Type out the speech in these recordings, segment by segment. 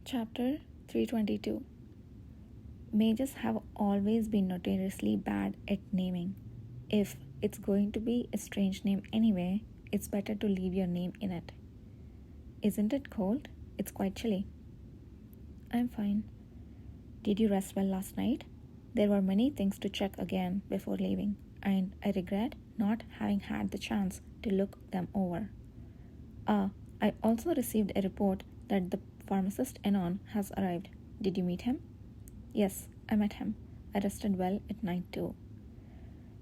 Chapter 322. Mages have always been notoriously bad at naming. If it's going to be a strange name anyway, it's better to leave your name in it. Isn't it cold? It's quite chilly. I'm fine. Did you rest well last night? There were many things to check again before leaving, and I regret not having had the chance to look them over. I also received a report that the pharmacist Enon has arrived. Did you meet him? Yes, I met him. I rested well at night too.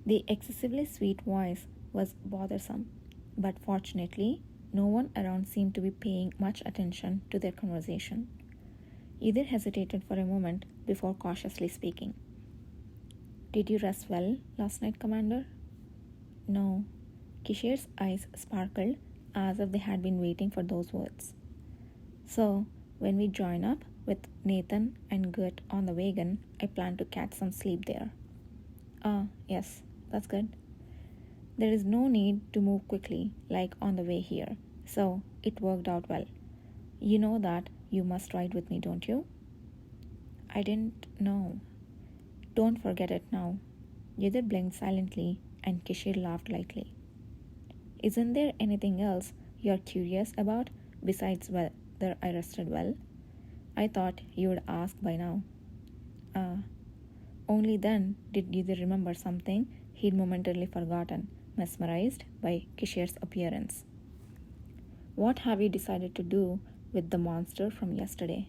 The excessively sweet voice was bothersome, but fortunately, no one around seemed to be paying much attention to their conversation. Either hesitated for a moment before cautiously speaking. Did you rest well last night, Commander? No. Kishir's eyes sparkled as if they had been waiting for those words. So, when we join up with Nathan and Gert on the wagon, I plan to catch some sleep there. Yes, that's good. There is no need to move quickly like on the way here, so it worked out well. You know that you must ride with me, don't you? I didn't know. Don't forget it now. Yudhir blinked silently and Kishir laughed lightly. Isn't there anything else you're curious about besides whether I rested well? I thought you would ask by now. Only then did Yudhir remember something he'd momentarily forgotten, mesmerized by Kishir's appearance. What have you decided to do with the monster from yesterday?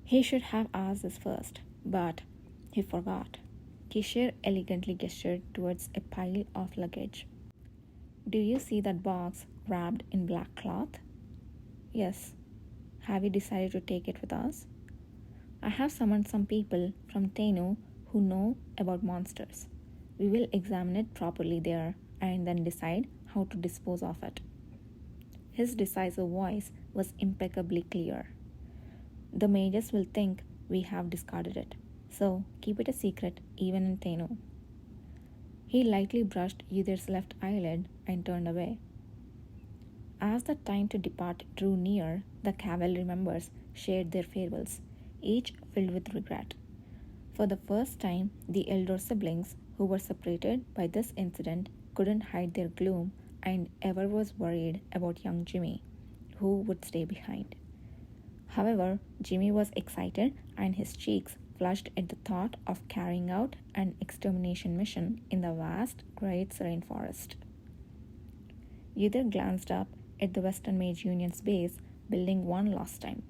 He should have asked this first, but he forgot. Kishir elegantly gestured towards a pile of luggage. Do you see that box wrapped in black cloth? Yes. Have you decided to take it with us? I have summoned some people from Tenno who know about monsters. We will examine it properly there and then decide how to dispose of it. His decisive voice was impeccably clear. The mages will think we have discarded it, so keep it a secret even in Tenno. He lightly brushed Yudhir's left eyelid and turned away. As the time to depart drew near, the cavalry members shared their farewells, each filled with regret. For the first time, the elder siblings, who were separated by this incident, couldn't hide their gloom and ever was worried about young Jimmy, who would stay behind. However, Jimmy was excited and his cheeks flushed at the thought of carrying out an extermination mission in the vast, great rainforest. Yudhir glanced up at the Western Mage Union's base building one last time.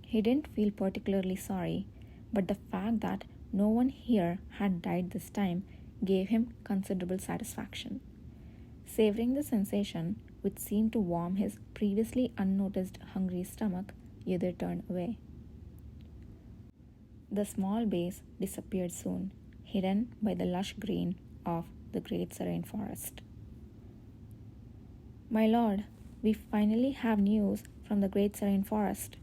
He didn't feel particularly sorry, but the fact that no one here had died this time gave him considerable satisfaction. Savoring the sensation, which seemed to warm his previously unnoticed hungry stomach, Yudhir turned away. The small base disappeared soon, hidden by the lush green of the great serene forest. My lord, we finally have news from the great serene forest.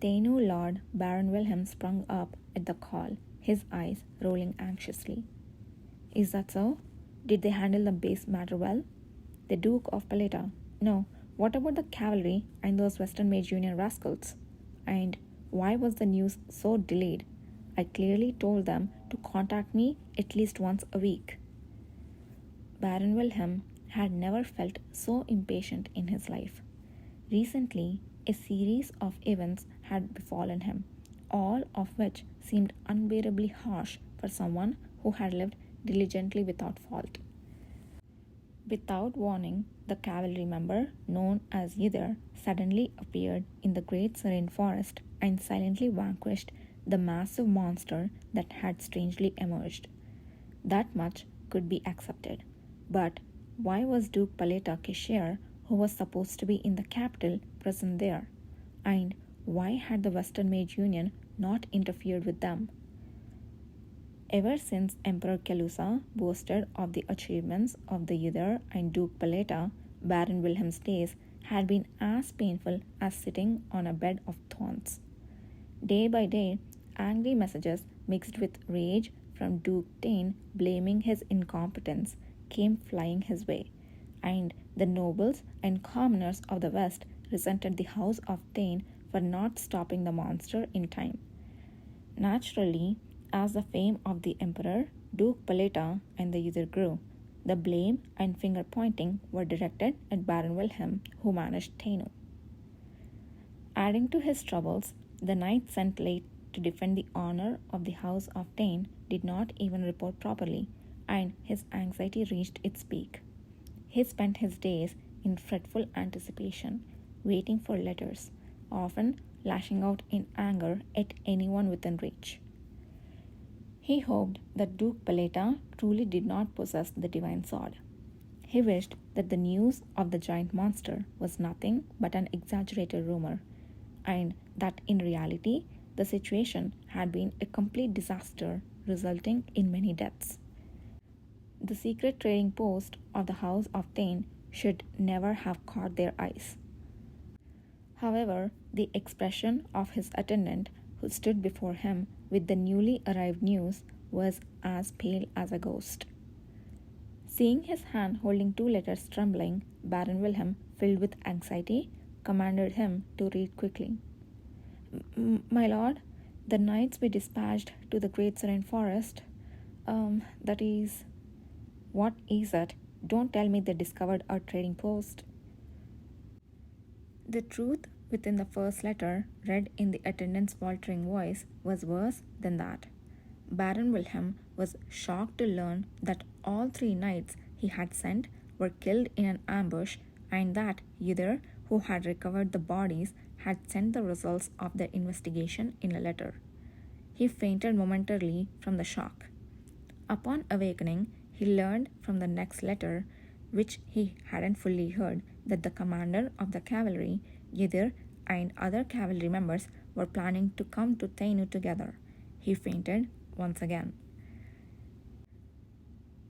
Tenno Lord Baron Wilhelm sprung up at the call, his eyes rolling anxiously. Is that so? Did they handle the base matter well? The Duke of Paleta? No. What about the cavalry and those Western Mage Union rascals? And why was the news so delayed? I clearly told them to contact me at least once a week. Baron Wilhelm had never felt so impatient in his life. Recently, a series of events had befallen him, all of which seemed unbearably harsh for someone who had lived diligently without fault. Without warning, the cavalry member, known as Yudhir, suddenly appeared in the great serene forest and silently vanquished the massive monster that had strangely emerged. That much could be accepted. But why was Duke Paleta Kishir, who was supposed to be in the capital, present there? And why had the Western Mage Union not interfered with them? Ever since Emperor Kelusa boasted of the achievements of the Yudhir and Duke Paleta, Baron Wilhelm's days had been as painful as sitting on a bed of thorns. Day by day, angry messages mixed with rage from Duke Tain blaming his incompetence came flying his way, and the nobles and commoners of the West resented the House of Tain for not stopping the monster in time. Naturally, as the fame of the emperor, Duke Paleta, and the user grew, the blame and finger pointing were directed at Baron Wilhelm, who managed Tainu. Adding to his troubles, the knight sent late to defend the honor of the House of Tain did not even report properly, and his anxiety reached its peak. He spent his days in fretful anticipation, waiting for letters, often lashing out in anger at anyone within reach. He hoped that Duke Paleta truly did not possess the divine sword. He wished that the news of the giant monster was nothing but an exaggerated rumor, and that in reality the situation had been a complete disaster resulting in many deaths. The secret trading post of the House of Tain should never have caught their eyes. However, the expression of his attendant who stood before him with the newly arrived news was as pale as a ghost. Seeing his hand holding two letters trembling, Baron Wilhelm, filled with anxiety, commanded him to read quickly. My lord, the knights be dispatched to the great serene forest. That is. What is it? Don't tell me they discovered our trading post. The truth within the first letter, read in the attendant's faltering voice, was worse than that. Baron Wilhelm was shocked to learn that all three knights he had sent were killed in an ambush, and that Yther, who had recovered the bodies, had sent the results of their investigation in a letter. He fainted momentarily from the shock. Upon awakening, he learned from the next letter, which he hadn't fully heard, that the commander of the cavalry, Yther, and other cavalry members were planning to come to Tainu together. He fainted once again.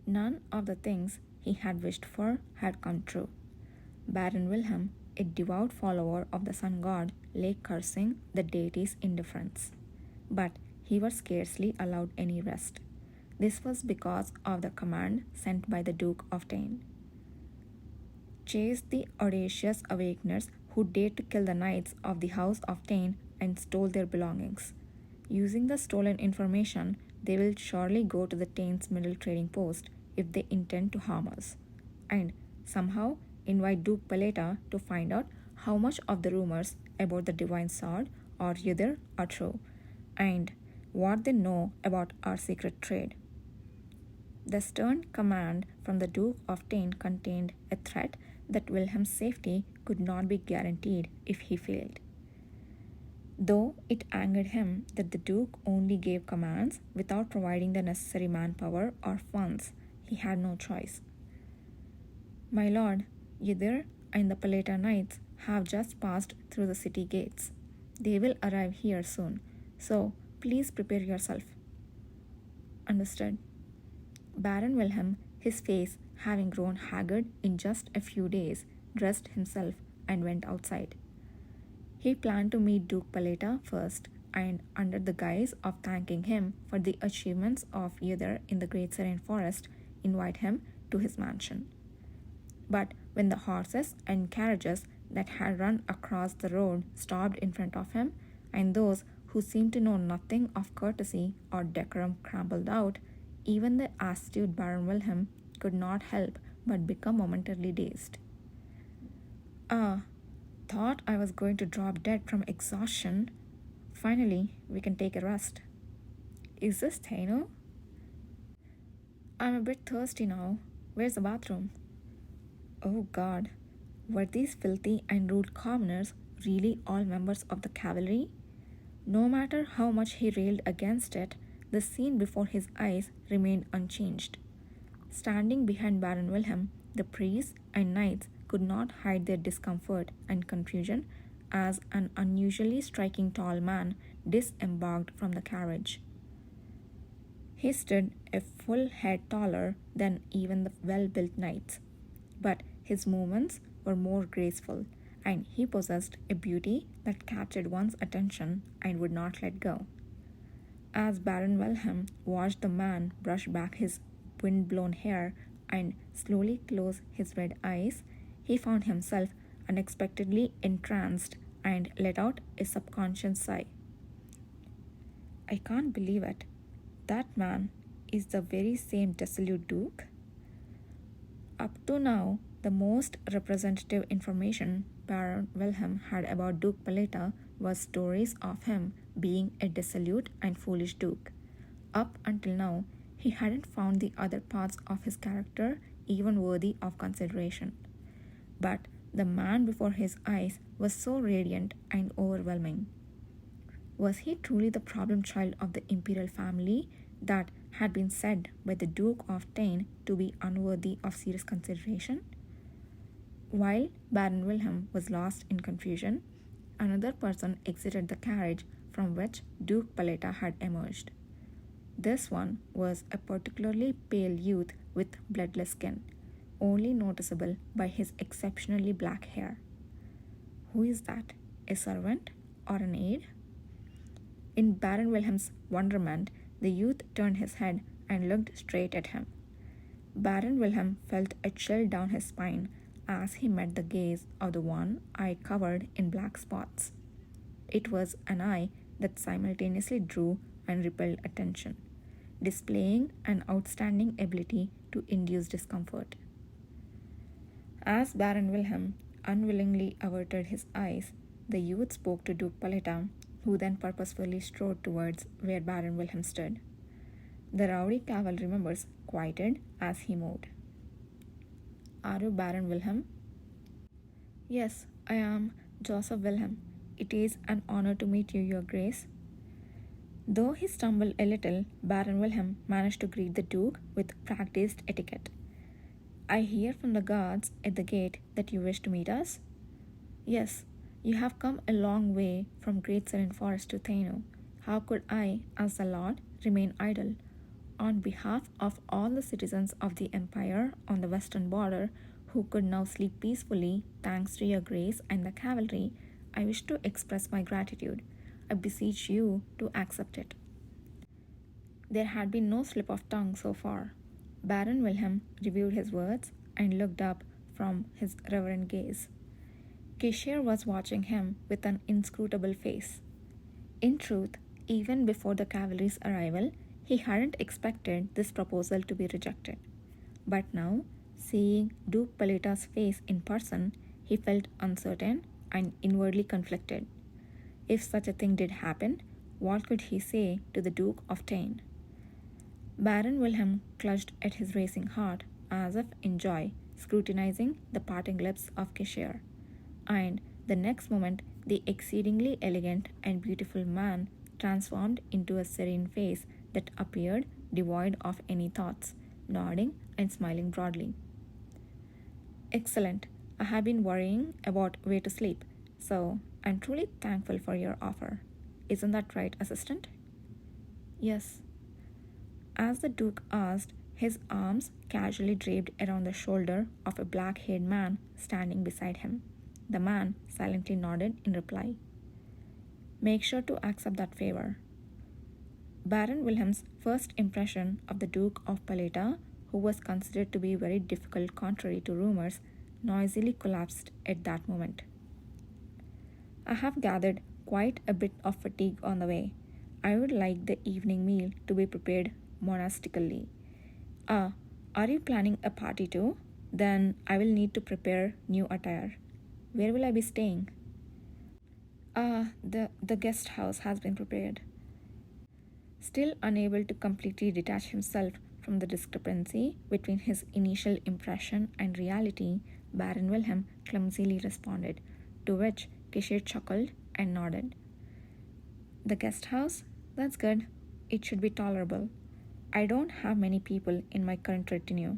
None of the things he had wished for had come true. Baron Wilhelm, a devout follower of the sun god, lay cursing the deity's indifference. But he was scarcely allowed any rest. This was because of the command sent by the Duke of Tain. Chase the audacious awakeners who dared to kill the knights of the House of Tain and stole their belongings. Using the stolen information, they will surely go to the Tain's middle trading post if they intend to harm us, and somehow invite Duke Paleta to find out how much of the rumors about the divine sword or Yther are true, and what they know about our secret trade. The stern command from the Duke of Tain contained a threat that Wilhelm's safety could not be guaranteed if he failed. Though it angered him that the Duke only gave commands without providing the necessary manpower or funds, he had no choice. My lord, Yther and the Paleta knights have just passed through the city gates. They will arrive here soon, so please prepare yourself. Understood. Baron Wilhelm, his face having grown haggard in just a few days, dressed himself and went outside. He planned to meet Duke Paleta first, and under the guise of thanking him for the achievements of Yther in the Great Serene Forest, invite him to his mansion. But when the horses and carriages that had run across the road stopped in front of him, and those who seemed to know nothing of courtesy or decorum crumbled out, even the astute Baron Wilhelm could not help but become momentarily dazed. Thought I was going to drop dead from exhaustion. Finally, we can take a rest. Is this Tainu? I'm a bit thirsty now. Where's the bathroom? Oh God, were these filthy and rude commoners really all members of the cavalry? No matter how much he railed against it, the scene before his eyes remained unchanged. Standing behind Baron Wilhelm, the priests and knights could not hide their discomfort and confusion as an unusually striking tall man disembarked from the carriage. He stood a full head taller than even the well-built knights, but his movements were more graceful, and he possessed a beauty that captured one's attention and would not let go. As Baron Wilhelm watched the man brush back his wind-blown hair and slowly close his red eyes, he found himself unexpectedly entranced and let out a subconscious sigh. I can't believe it. That man is the very same dissolute Duke. Up to now, the most representative information Baron Wilhelm had about Duke Paleta was stories of him being a dissolute and foolish duke. Up until now, he hadn't found the other parts of his character even worthy of consideration. But the man before his eyes was so radiant and overwhelming. Was he truly the problem child of the imperial family that had been said by the Duke of Tain to be unworthy of serious consideration? While Baron Wilhelm was lost in confusion, another person exited the carriage from which Duke Paleta had emerged. This one was a particularly pale youth with bloodless skin, only noticeable by his exceptionally black hair. Who is that? A servant or an aide? In Baron Wilhelm's wonderment, the youth turned his head and looked straight at him. Baron Wilhelm felt a chill down his spine as he met the gaze of the one eye covered in black spots. It was an eye that simultaneously drew and repelled attention, displaying an outstanding ability to induce discomfort. As Baron Wilhelm unwillingly averted his eyes, the youth spoke to Duke Paleta, who then purposefully strode towards where Baron Wilhelm stood. The rowdy cavalry members quieted as he moved. Are you Baron Wilhelm? Yes, I am Joseph Wilhelm. It is an honor to meet you, Your Grace. Though he stumbled a little, Baron Wilhelm managed to greet the Duke with practiced etiquette. I hear from the guards at the gate that you wish to meet us? Yes, you have come a long way from Great Serene Forest to Thaino. How could I, as the Lord, remain idle? On behalf of all the citizens of the Empire on the western border who could now sleep peacefully thanks to your grace and the cavalry, I wish to express my gratitude. I beseech you to accept it. There had been no slip of tongue so far. Baron Wilhelm reviewed his words and looked up from his reverent gaze. Kishir was watching him with an inscrutable face. In truth, even before the cavalry's arrival, he hadn't expected this proposal to be rejected. But now, seeing Duke Paleta's face in person, he felt uncertain and inwardly conflicted. If such a thing did happen, what could he say to the Duke of Tain? Baron Wilhelm clutched at his racing heart as if in joy, scrutinizing the parting lips of Kishir. And the next moment, the exceedingly elegant and beautiful man transformed into a serene face that appeared devoid of any thoughts, nodding and smiling broadly. Excellent. I have been worrying about where to sleep, so I'm truly thankful for your offer. Isn't that right, assistant? Yes. As the Duke asked, his arms casually draped around the shoulder of a black-haired man standing beside him. The man silently nodded in reply. Make sure to accept that favor. Baron Wilhelm's first impression of the Duke of Paleta, who was considered to be very difficult contrary to rumors, noisily collapsed at that moment. I have gathered quite a bit of fatigue on the way. I would like the evening meal to be prepared monastically. Are you planning a party too? Then I will need to prepare new attire. Where will I be staying? The guest house has been prepared. Still unable to completely detach himself from the discrepancy between his initial impression and reality, Baron Wilhelm clumsily responded, to which Kishir chuckled and nodded. The guest house? That's good. It should be tolerable. I don't have many people in my current retinue,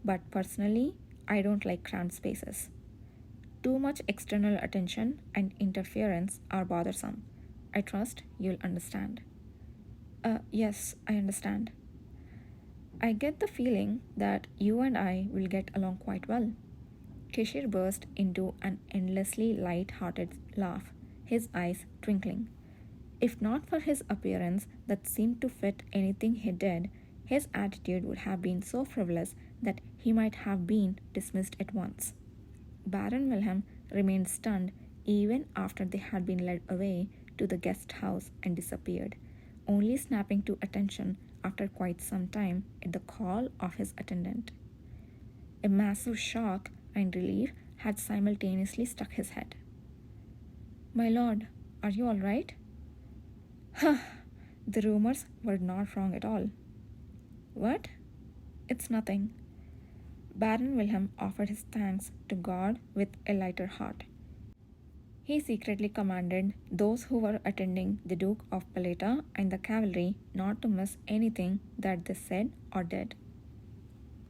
but personally, I don't like cramped spaces. Too much external attention and interference are bothersome. I trust you'll understand. Yes, I understand. I get the feeling that you and I will get along quite well. Kishir burst into an endlessly light-hearted laugh, his eyes twinkling. If not for his appearance that seemed to fit anything he did, his attitude would have been so frivolous that he might have been dismissed at once. Baron Wilhelm remained stunned, even after they had been led away to the guest house and disappeared, only snapping to attention after quite some time at the call of his attendant. A massive shock and relief had simultaneously struck his head. "My lord, are you all right?" "Huh, the rumors were not wrong at all." "What?" "It's nothing." Baron Wilhelm offered his thanks to God with a lighter heart. He secretly commanded those who were attending the Duke of Paleta and the cavalry not to miss anything that they said or did.